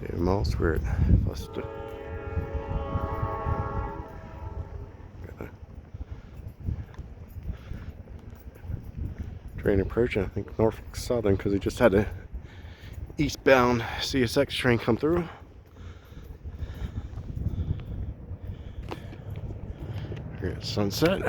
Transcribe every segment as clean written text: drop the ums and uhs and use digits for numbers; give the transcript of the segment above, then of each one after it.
David Moss, we're at Fostoria. Train approaching, I think Norfolk Southern, because he just had a eastbound CSX train come through. Here at Sunset.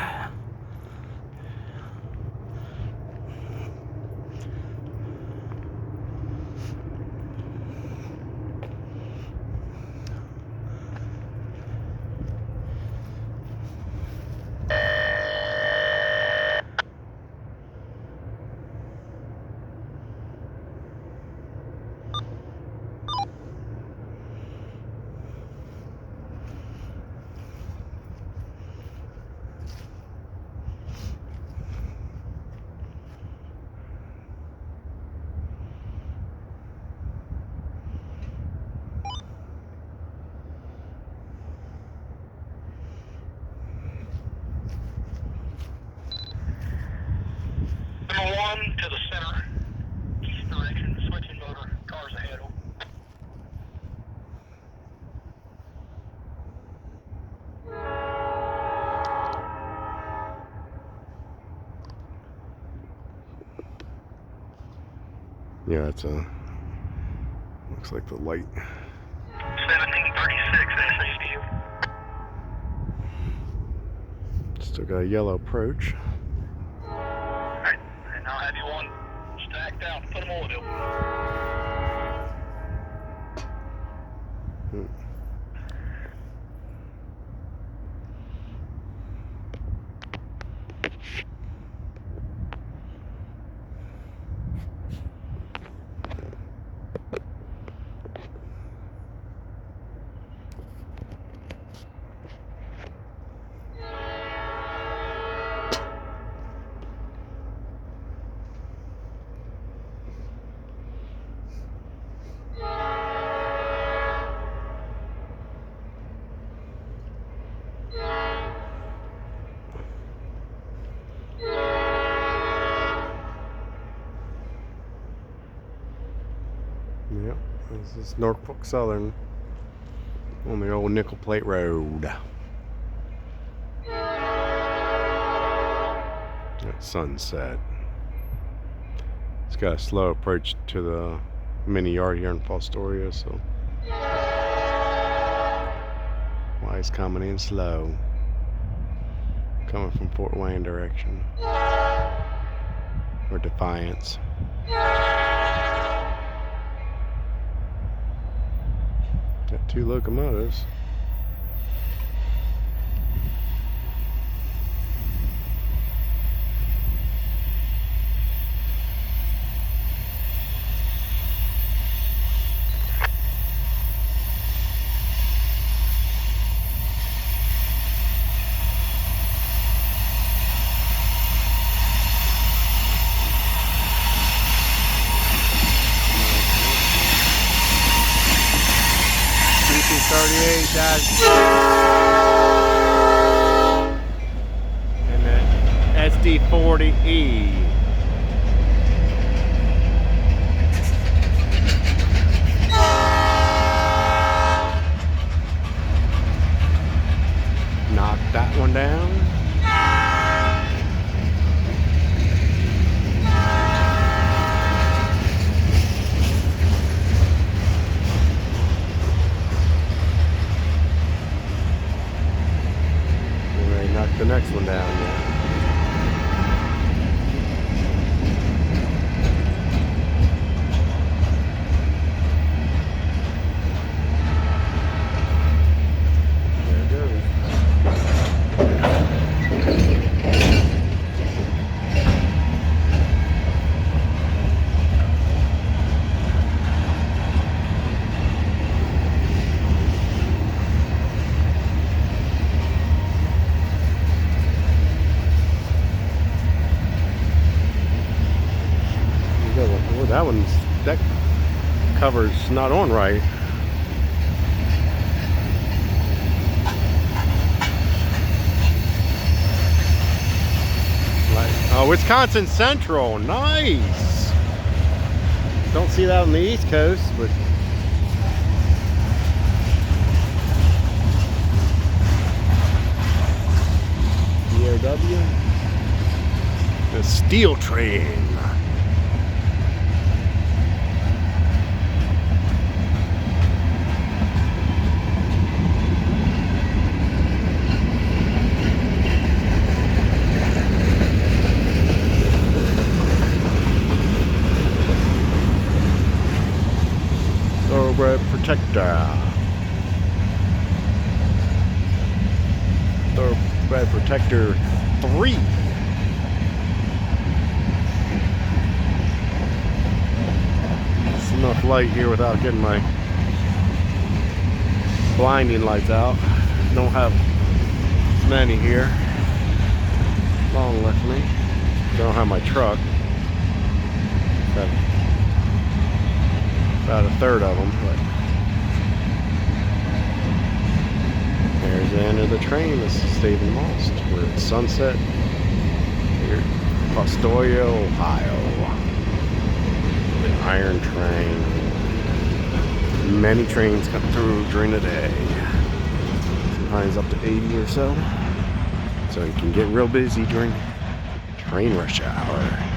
Number 1 to the center, east direction, switching motor, cars ahead. Yeah, it's a, looks like the light. 1736 SAD. Still got a yellow approach. Alright, and I'll have you one stacked out and put them all in. Yep, this is Norfolk Southern on the old Nickel Plate Road. At Sunset. It's got a slow approach to the mini yard here in Fostoria, so why he's coming in slow. Coming from Fort Wayne direction. Or Defiance. Got 2 locomotives. And the SD40E. Knock that one down. Knock the next one down. There it goes. Well, that cover's not on right. Oh, Wisconsin Central, nice. Don't see that on the East Coast, but W. The steel train. Thoroughbred protector. Thoroughbred protector 3. It's enough light here without getting my blinding lights out. Don't have many here. Long left me. Don't have my truck. About a third of them, but there's the end of the train. This is Stephen Most. We're at Sunset here at Fostoria, Ohio. The iron train. Many trains come through during the day. Sometimes up to 80 or so. So it can get real busy during train rush hour.